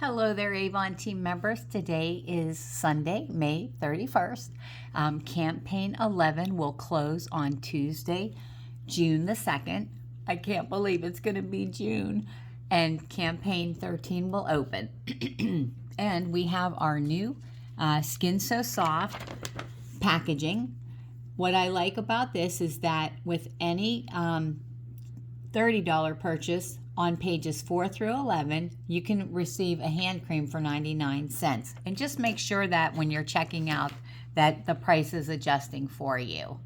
Hello there, Avon team members. Today is Sunday, May 31st. Campaign 11 will close on Tuesday, June the 2nd. I can't believe it's going to be June. And Campaign 13 will open. And we have our new Skin So Soft packaging. What I like about this is that with any $30 purchase on pages 4 through 11, you can receive a hand cream for 99 cents. And just make sure that when you're checking out that the price is adjusting for you.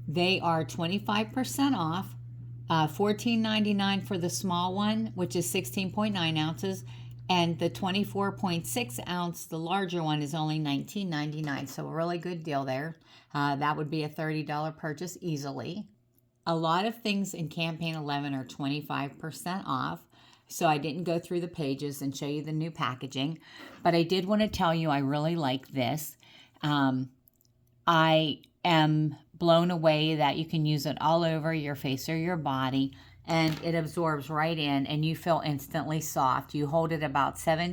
They are 25% off, $14.99 for the small one, which is 16.9 ounces, and the 24.6 ounce, the larger one, is only $19.99. So a really good deal there. That would be a $30 purchase easily. A lot of things in Campaign 11 are 25% off, so I didn't go through the pages and show you the new packaging, but I did want to tell you I really like this. I am blown away that you can use it all over your face or your body, and it absorbs right in, and you feel instantly soft. You hold it about 12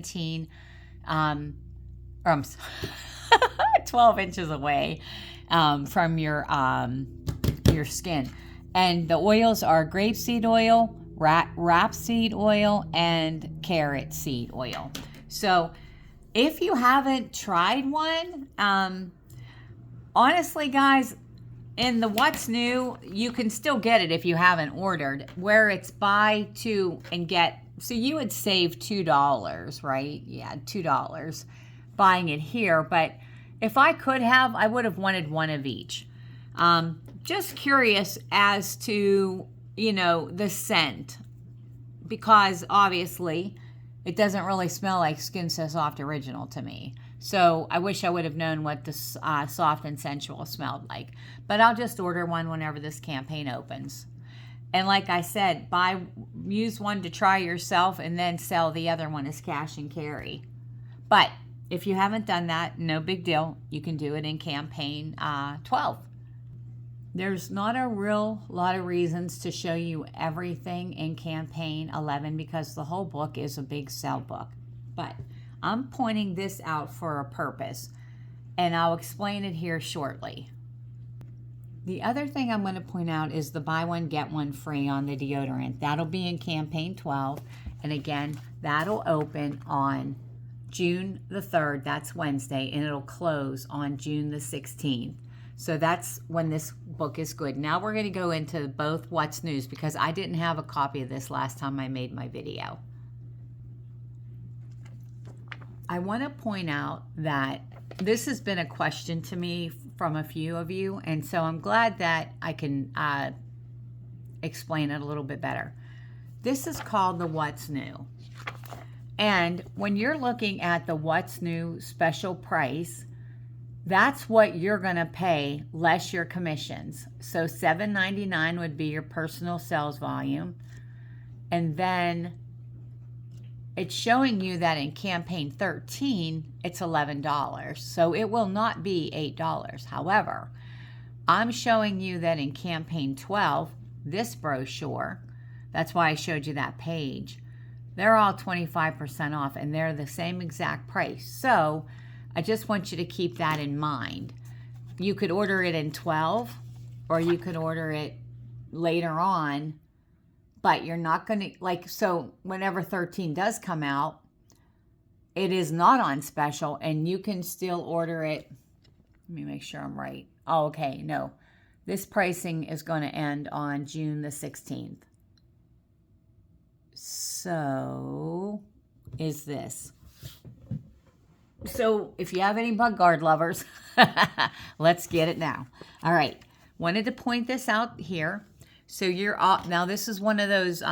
inches away from your skin. And the oils are grapeseed oil, rapeseed oil, and carrot seed oil. So if you haven't tried one, honestly, guys, in the What's New, you can still get it if you haven't ordered, where it's buy two and get. So you would save $2, right? Yeah, $2 buying it here. But if I could have, I would have wanted one of each. Just curious as to, the scent, because obviously it doesn't really smell like Skin So Soft Original to me. So I wish I would have known what the Soft and Sensual smelled like. But I'll just order one whenever this campaign opens. And like I said, use one to try yourself and then sell the other one as cash and carry. But if you haven't done that, no big deal. You can do it in Campaign 12. There's not a real lot of reasons to show you everything in Campaign 11 because the whole book is a big sell book. But I'm pointing this out for a purpose, and I'll explain it here shortly. The other thing I'm going to point out is the buy one, get one free on the deodorant. That'll be in Campaign 12, and again, that'll open on June the 3rd. That's Wednesday, and it'll close on June the 16th. So that's when this book is good. Now we're going to go into both What's News because I didn't have a copy of this last time I made my video. I want to point out that this has been a question to me from a few of you, and so I'm glad that I can explain it a little bit better. This is called the What's New. And when you're looking at the What's New special price, that's what you're going to pay less your commissions. So $7.99 would be your personal sales volume. And then it's showing you that in Campaign 13, it's $11. So it will not be $8. However, I'm showing you that in Campaign 12, this brochure, that's why I showed you that page, they're all 25% off and they're the same exact price. So I just want you to keep that in mind. You could order it in 12 or you could order it later on, but you're not going to, so whenever 13 does come out, it is not on special and you can still order it. Let me make sure I'm right. Oh, okay, no. This pricing is going to end on June the 16th. So is this. So if you have any bug guard lovers, let's get it now. All right. Wanted to point this out here. So you're all, now this is one of those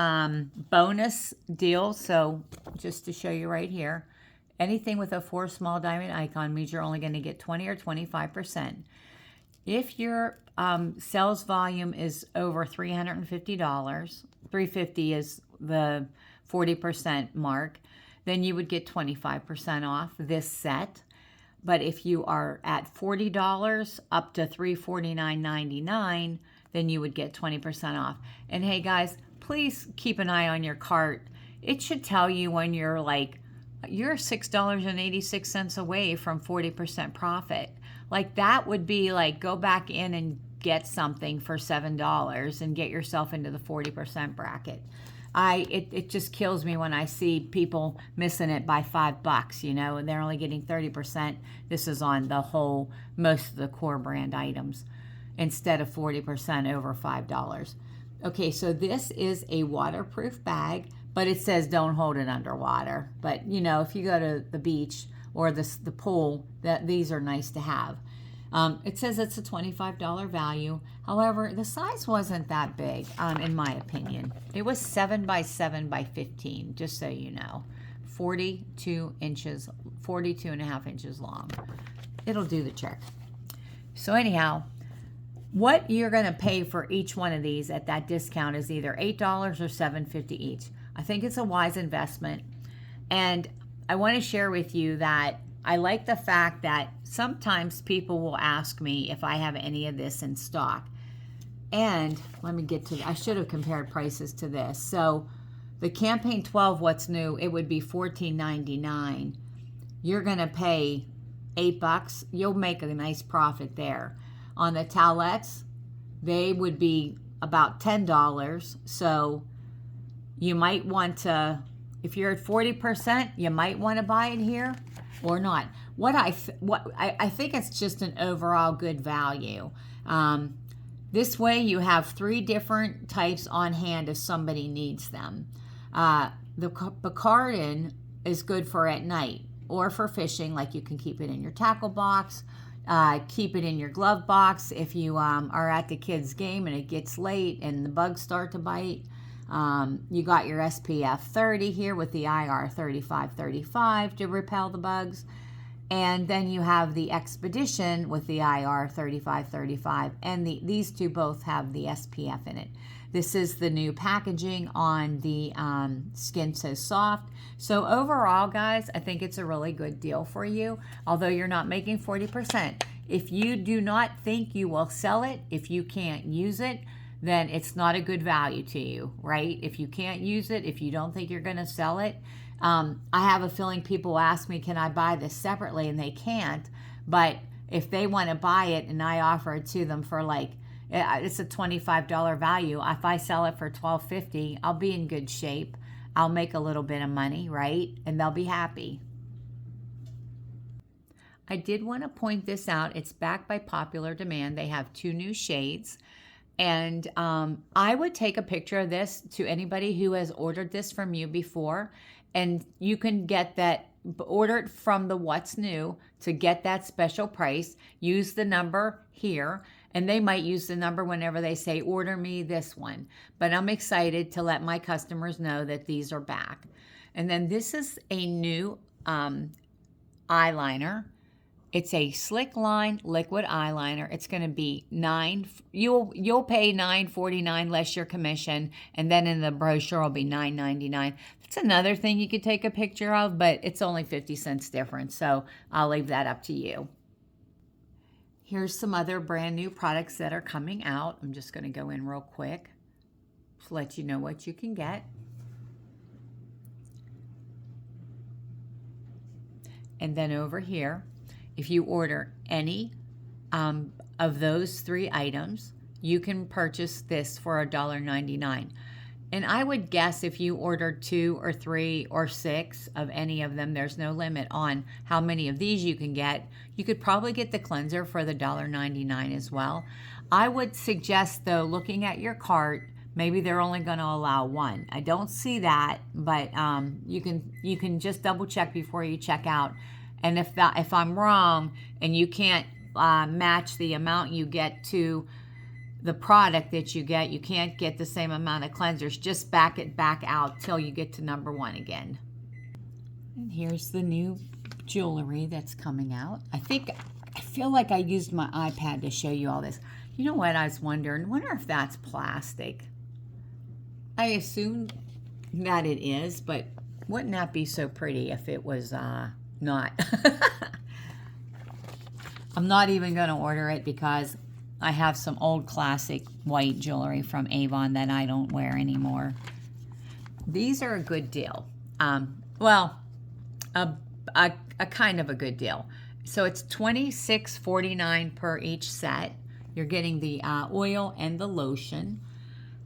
bonus deals. So just to show you right here, anything with a 4 small diamond icon means you're only going to get 20 or 25%. If your sales volume is over $350, $350 is the 40% mark, then you would get 25% off this set. But if you are at $40 up to $349.99, then you would get 20% off. And hey guys, please keep an eye on your cart. it should tell you when you're like, you're $6.86 away from 40% profit. Like that would be like, go back in and get something for $7 and get yourself into the 40% bracket. It just kills me when I see people missing it by $5, you know, and they're only getting 30%. This is on the whole, most of the core brand items, instead of 40% over $5. Okay, so this is a waterproof bag, but it says don't hold it underwater. But you know, if you go to the beach or the pool, these are nice to have. It says it's a $25 value. However, the size wasn't that big, in my opinion. It was 7 by 7 by 15, just so you know. 42 inches, 42 and a half inches long. It'll do the trick. So anyhow, what you're going to pay for each one of these at that discount is either $8 or $7.50 each. I think it's a wise investment. And I want to share with you that I like the fact that sometimes people will ask me if I have any of this in stock. And let me get to, I should have compared prices to this. So the Campaign 12 What's New, it would be $14.99. You're going to pay $8. You'll make a nice profit there. On the towelettes, they would be about $10. So you might want to, if you're at 40%, you might want to buy it here or not. I think it's just an overall good value. This way you have 3 different types on hand if somebody needs them. The Picaridin is good for at night or for fishing, like you can keep it in your tackle box, keep it in your glove box if you are at the kids' game and it gets late and the bugs start to bite. You got your SPF 30 here with the IR 3535 to repel the bugs. And then you have the Expedition with the IR 3535. And these two both have the SPF in it. This is the new packaging on the Skin So Soft. So overall, guys, I think it's a really good deal for you, although you're not making 40%. If you do not think you will sell it, if you can't use it, then it's not a good value to you, right? If you can't use it, if you don't think you're going to sell it, I have a feeling people ask me, can I buy this separately? And they can't. But if they want to buy it and I offer it to them for like, it's a $25 value. If I sell it for $12.50, I'll be in good shape. I'll make a little bit of money, right? And they'll be happy. I did want to point this out. It's back by popular demand. They have 2 new shades. And I would take a picture of this to anybody who has ordered this from you before. And you can get that, order it from the What's New to get that special price. Use the number here. And they might use the number whenever they say, order me this one. But I'm excited to let my customers know that these are back. And then this is a new eyeliner. It's a Slick Line liquid eyeliner. It's going to be you'll pay $9.49 less your commission, and then in the brochure will be $9.99. That's another thing you could take a picture of, but it's only 50 cents difference, so I'll leave that up to you. Here's some other brand new products that are coming out. I'm just going to go in real quick to let you know what you can get. And then over here, if you order any of those 3 items, you can purchase this for $1.99. And I would guess if you ordered 2 or 3 or 6 of any of them, there's no limit on how many of these you can get. You could probably get the cleanser for the $1.99 as well. I would suggest, though, looking at your cart, maybe they're only going to allow 1. I don't see that, but you can just double check before you check out. And if I'm wrong and you can't match the amount you get to the product that you get, you can't get the same amount of cleansers, just back it back out till you get to number 1 again. And here's the new jewelry that's coming out. I feel like I used my iPad to show you all this. You know what I was wondering? I wonder if that's plastic. I assume that it is, but wouldn't that be so pretty if it was not? I'm not even going to order it because I have some old classic white jewelry from Avon that I don't wear anymore. These are a good deal. Well, a kind of a good deal. So it's $26.49 per each set. You're getting the oil and the lotion.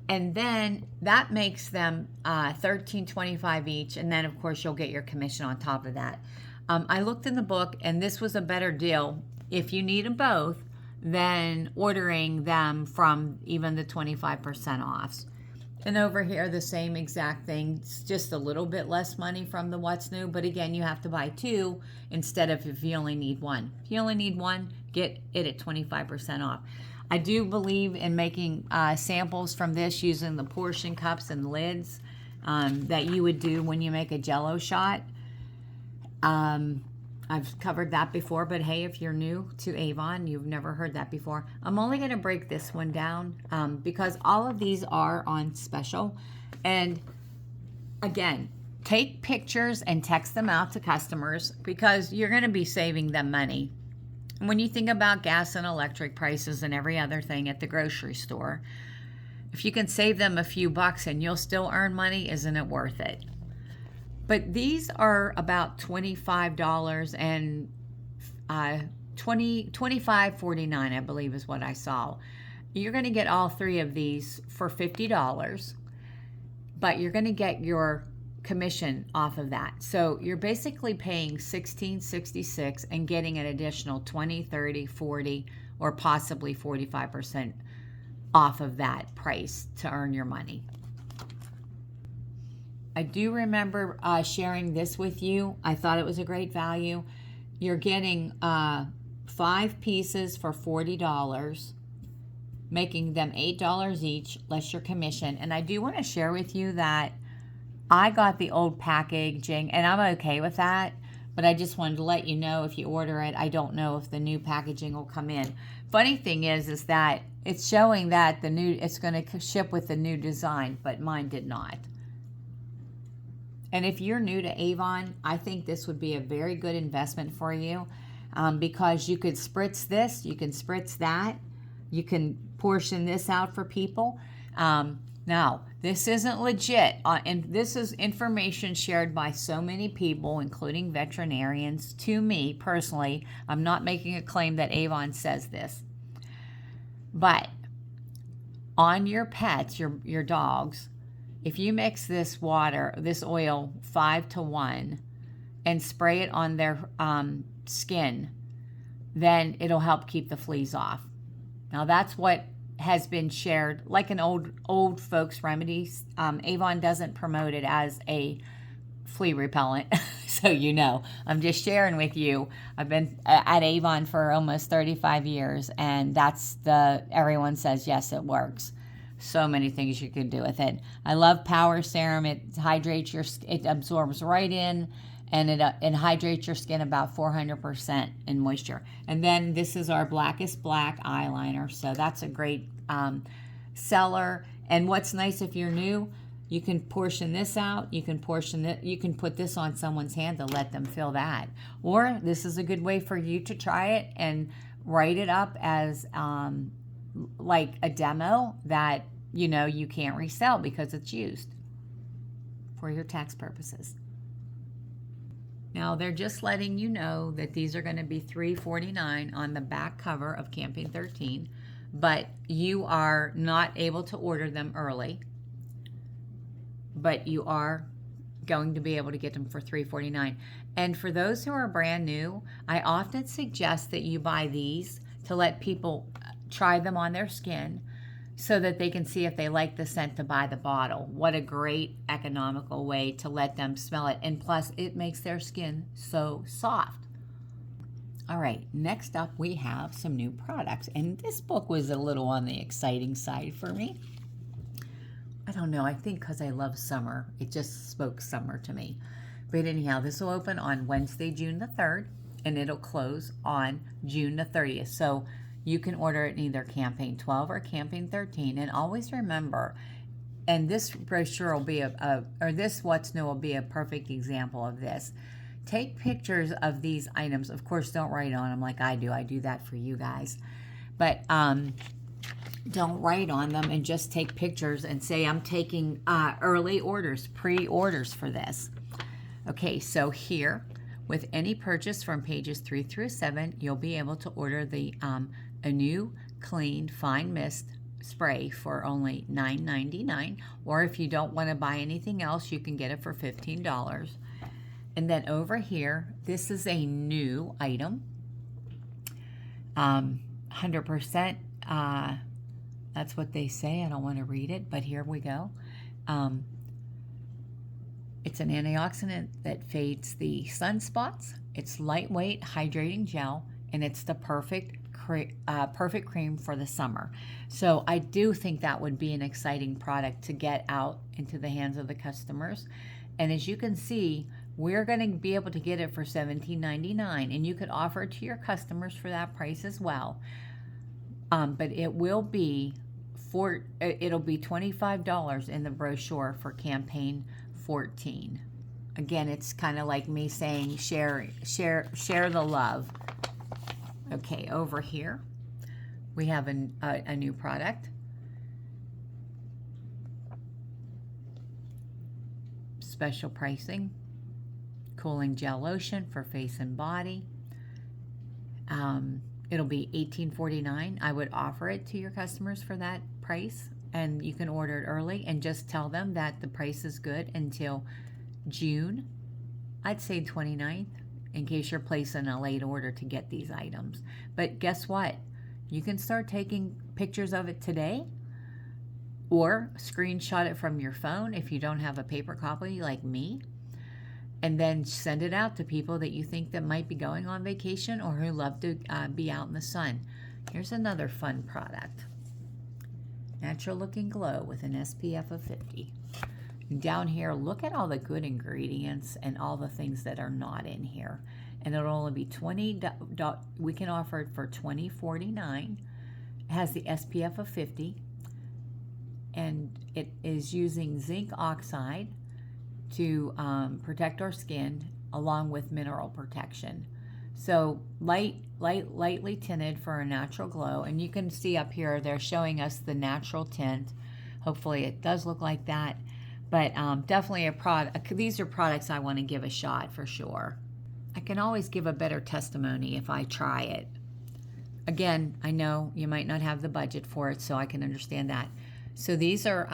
And then that makes them $13.25 each. And then, of course, you'll get your commission on top of that. I looked in the book, and this was a better deal if you need them both than ordering them from even the 25% offs. And over here, the same exact thing. It's just a little bit less money from the What's New. But again, you have to buy two instead of if you only need one. If you only need one, get it at 25% off. I do believe in making samples from this using the portion cups and lids that you would do when you make a Jell-O shot. I've covered that before, but hey, if you're new to Avon, you've never heard that before, I'm only going to break this one down because all of these are on special. And again, take pictures and text them out to customers because you're going to be saving them money. When you think about gas and electric prices and every other thing at the grocery store, if you can save them a few bucks and you'll still earn money, isn't it worth it? But these are about $25 and $25.49, I believe is what I saw. You're going to get all three of these for $50, but you're going to get your commission off of that. So you're basically paying $16.66 and getting an additional 20, 30, 40, or possibly 45% off of that price to earn your money. I do remember sharing this with you. I thought it was a great value. You're getting 5 pieces for $40, making them $8 each, less your commission. And I do want to share with you that I got the old packaging, and I'm okay with that, but I just wanted to let you know if you order it, I don't know if the new packaging will come in. Funny thing is that it's showing that it's going to ship with the new design, but mine did not. And if you're new to Avon, I think this would be a very good investment for you because you could spritz this, you can spritz that, you can portion this out for people. Now, this isn't legit, and this is information shared by so many people, including veterinarians, to me personally. I'm not making a claim that Avon says this. But on your pets, your dogs, if you mix this oil 5-to-1 and spray it on their skin, then it'll help keep the fleas off. Now, that's what has been shared like an old folks remedies. Avon doesn't promote it as a flea repellent, so you know. I'm just sharing with you. I've been at Avon for almost 35 years, and everyone says yes, it works. So many things you can do with it. I love Power Serum. It hydrates it absorbs right in, and it hydrates your skin about 400% in moisture. And then this is our Blackest Black eyeliner, so that's a great seller. And what's nice if you're new, you can portion this out. You can put this on someone's hand to let them feel that. Or this is a good way for you to try it and write it up as like a demo that you can't resell because it's used for your tax purposes. Now, they're just letting you know that these are going to be $3.49 on the back cover of Campaign 13, but you are not able to order them early, but you are going to be able to get them for $3.49. And for those who are brand new, I often suggest that you buy these to let people try them on their skin so that they can see if they like the scent to buy the bottle. What a great economical way to let them smell it. And plus, it makes their skin so soft. All right, next up we have some new products. And this book was a little on the exciting side for me. I don't know, I think because I love summer. It just spoke summer to me. But anyhow, this will open on Wednesday, June the 3rd, and it'll close on June the 30th. So you can order it in either Campaign 12 or Campaign 13. And always remember, and this brochure will be this What's New will be a perfect example of this. Take pictures of these items. Of course, don't write on them like I do. I do that for you guys. But Don't write on them and just take pictures and say, I'm taking early orders, pre-orders for this. Okay, so here, with any purchase from pages 3 through 7, you'll be able to order the a new clean fine mist spray for only $9.99, or if you don't want to buy anything else, you can get it for $15. And then over here, this is a new item, 100%. That's what they say. I don't want to read it, but here we go. It's an antioxidant that fades the sunspots. It's lightweight, hydrating gel, and it's the perfect cream for the summer. So I do think that would be an exciting product to get out into the hands of the customers. And as you can see, we're going to be able to get it for $17.99, and you could offer it to your customers for that price as well. But it will be it'll be $25 in the brochure for campaign 14. Again, it's kind of like me saying share the love. Okay, over here we have a new product. Special pricing. Cooling gel lotion for face and body. It'll be $18.49. I would offer it to your customers for that price, and you can order it early and just tell them that the price is good until June, I'd say 29th, in case you're placing a late order to get these items. But guess what? You can start taking pictures of it today, or screenshot it from your phone if you don't have a paper copy like me, and then send it out to people that you think that might be going on vacation or who love to be out in the sun. Here's another fun product. Natural Looking Glow with an SPF of 50. Down here, look at all the good ingredients and all the things that are not in here. And it'll only be $20. We can offer it for $20.49. It has the SPF of 50. And it is using zinc oxide to protect our skin, along with mineral protection. So lightly tinted for a natural glow. And you can see up here, they're showing us the natural tint. Hopefully it does look like that. But definitely a product. These are products I want to give a shot for sure. I can always give a better testimony if I try it. Again, I know you might not have the budget for it, so I can understand that. So these are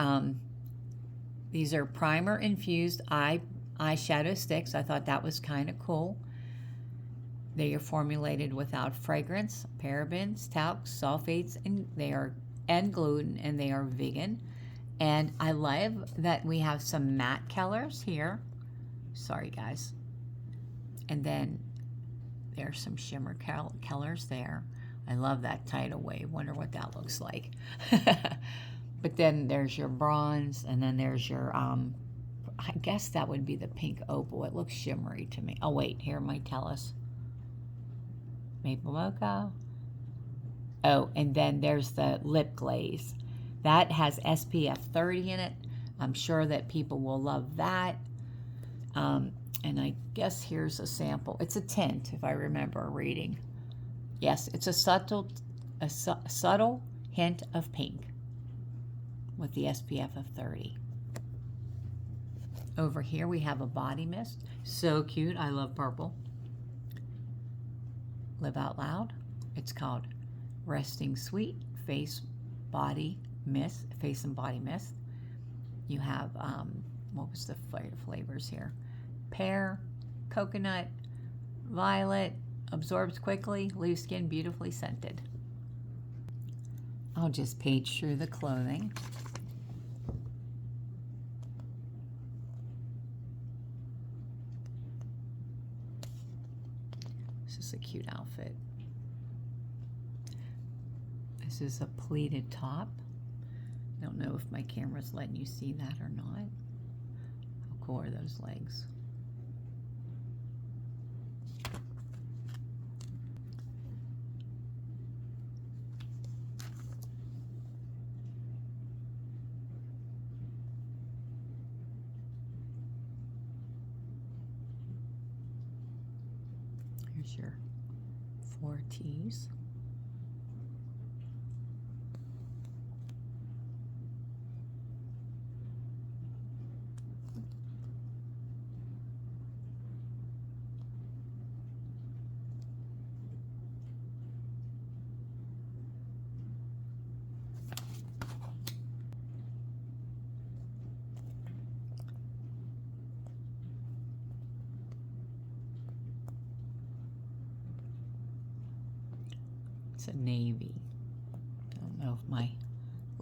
primer infused eyeshadow sticks. I thought that was kind of cool. They are formulated without fragrance, parabens, talcs, sulfates, and gluten, and they are vegan. And I love that we have some matte colors here. Sorry, guys. And then there's some shimmer colors there. I love that tidal wave. Wonder what that looks like. But then there's your bronze, and then there's your, I guess that would be the pink opal. It looks shimmery to me. Oh, wait, here might tell us. Maple mocha. Oh, and then there's the lip glaze. That has SPF 30 in it. I'm sure that people will love that. And I guess here's a sample. It's a tint, if I remember reading. Yes, it's a subtle hint of pink with the SPF of 30. Over here we have a body mist. So cute. I love purple. Live Out Loud. It's called Resting Sweet Face Body Mist. Face and Body Mist. You have, what was the flavors here? Pear, coconut, violet, absorbs quickly, leaves skin beautifully scented. I'll just page through the clothing. This is a cute outfit. This is a pleated top. I don't know if my camera's letting you see that or not. How cool are those legs? Here's your 4 tees. It's a navy. I don't know if my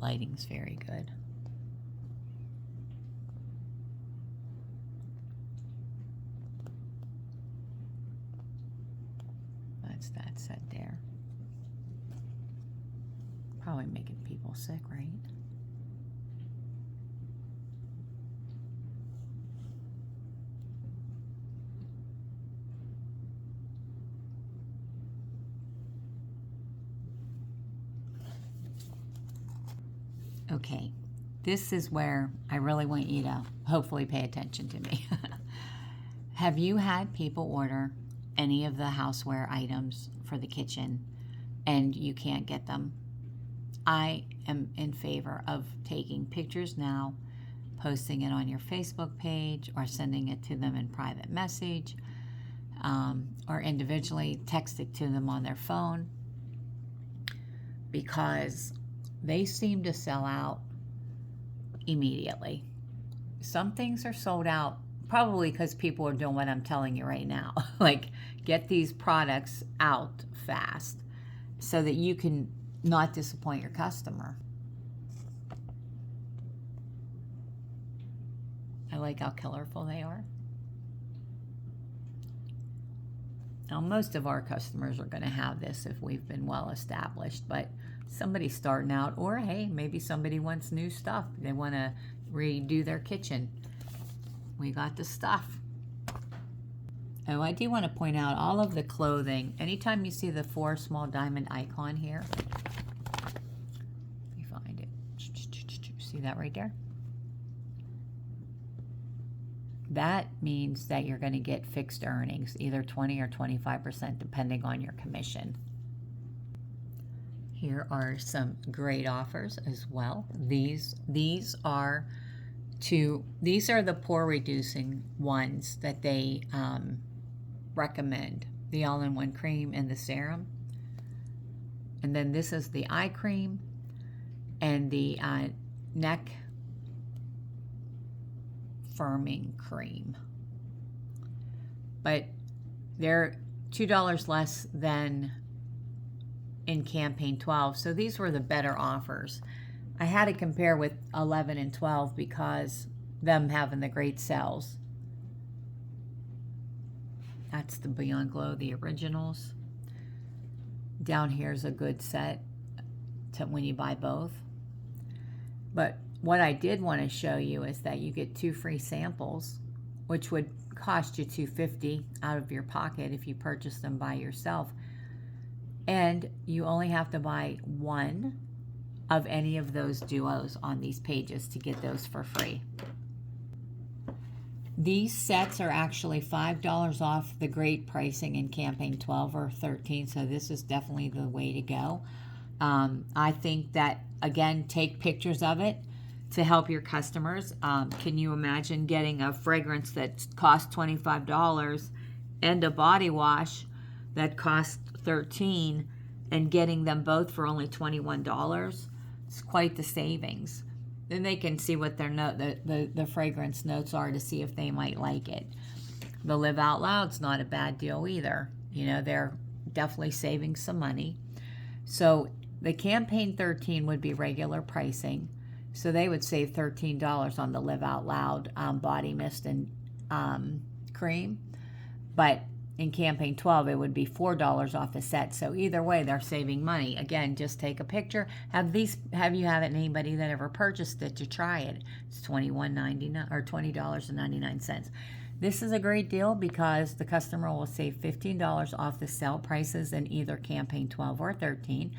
lighting's very good. That's that set there. Probably making people sick, right? Okay, this is where I really want you to hopefully pay attention to me. Have you had people order any of the houseware items for the kitchen and you can't get them? I am in favor of taking pictures now, posting it on your Facebook page, or sending it to them in private message, or individually text it to them on their phone, because they seem to sell out immediately. Some things are sold out probably because people are doing what I'm telling you right now. Like, get these products out fast so that you can not disappoint your customer. I like how colorful they are. Now, most of our customers are going to have this if we've been well established, but somebody starting out, or hey, maybe somebody wants new stuff. They want to redo their kitchen. We got the stuff. Oh, I do want to point out all of the clothing. Anytime you see the 4 small diamond icon here, let me find it. See that right there? That means that you're going to get fixed earnings, either 20 or 25%, depending on your commission. Here are some great offers as well. These are the pore reducing ones that they recommend. The all-in-one cream and the serum. And then this is the eye cream and the neck firming cream. But they're $2 less than in campaign 12. So these were the better offers. I had to compare with 11 and 12 because them having the great sales. That's the Beyond Glow, the originals. Down here's a good set to when you buy both. But what I did want to show you is that you get 2 free samples, which would cost you $2.50 out of your pocket if you purchase them by yourself. And you only have to buy 1 of any of those duos on these pages to get those for free. These sets are actually $5 off the great pricing in campaign 12 or 13, so this is definitely the way to go. I think that, again, take pictures of it to help your customers. Can you imagine getting a fragrance that costs $25 and a body wash that costs $13 and getting them both for only $21? It's quite the savings. Then they can see what their the fragrance notes are to see if they might like it. The Live Out Loud's not a bad deal either. You know, they're definitely saving some money. So the campaign 13 would be regular pricing. So they would save $13 on the Live Out Loud body mist and cream. But in campaign 12, it would be $4 off the set. So either way, they're saving money. Again, just take a picture. Have you had anybody that ever purchased it to try it? It's $21.99 or $20.99. This is a great deal because the customer will save $15 off the sale prices in either campaign 12 or 13.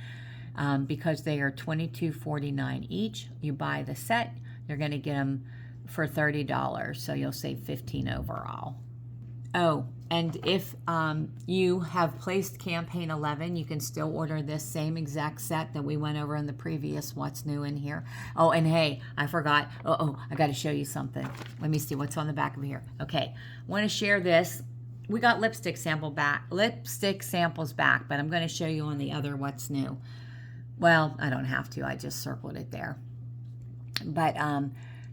Because they are $22.49 each. You buy the set, you're going to get them for $30, so you'll save $15 overall. Oh, and if you have placed campaign 11, you can still order this same exact set that we went over in the previous What's New in here. Oh, and hey, I forgot. I got to show you something. Let me see what's on the back of here. Okay, I want to share this. We got lipstick samples back, but I'm going to show you on the other What's New. Well, I don't have to. I just circled it there. But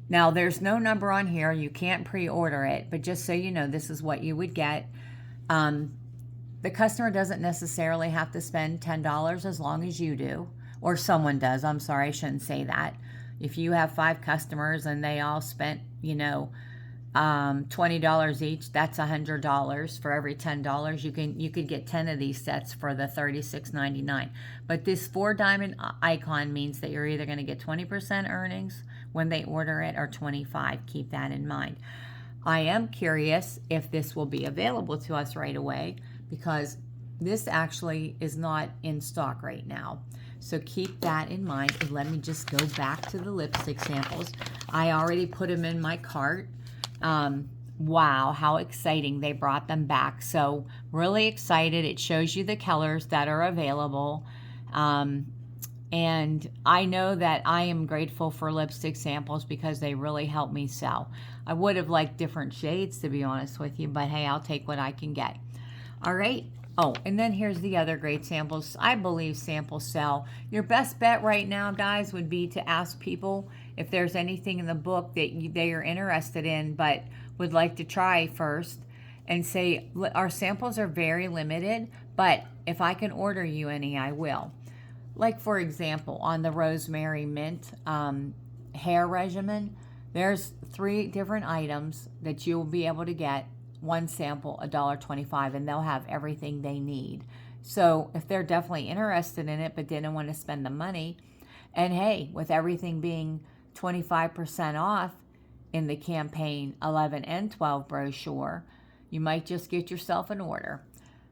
now there's no number on here. You can't pre-order it. But just so you know, this is what you would get. the customer doesn't necessarily have to spend $10 as long as you do, or someone does. I'm sorry, I shouldn't say that. If you have 5 customers and they all spent, $20 each, that's $100 for every $10. You could get 10 of these sets for the $36.99. But this 4 diamond icon means that you're either going to get 20% earnings when they order it or 25. Keep that in mind. I am curious if this will be available to us right away, because this actually is not in stock right now. So keep that in mind. And let me just go back to the lipstick samples. I already put them in my cart. Wow, how exciting they brought them back. So really excited. It shows you the colors that are available. And I know that I am grateful for lipstick samples because they really help me sell. I would have liked different shades, to be honest with you, but hey, I'll take what I can get. All right. Oh, and then here's the other great samples. I believe samples sell. Your best bet right now, guys, would be to ask people if there's anything in the book that they are interested in but would like to try first, and say, our samples are very limited, but if I can order you any, I will. Like, for example, on the Rosemary Mint hair regimen, there's 3 different items that you will be able to get. One sample, $1.25, and they'll have everything they need. So if they're definitely interested in it but didn't want to spend the money, and hey, with everything being 25% off in the campaign 11 and 12 brochure, you might just get yourself an order.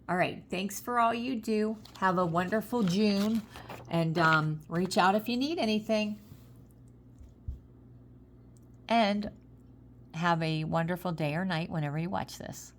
All right, thanks for all you do. Have a wonderful June, and reach out if you need anything. And have a wonderful day or night whenever you watch this.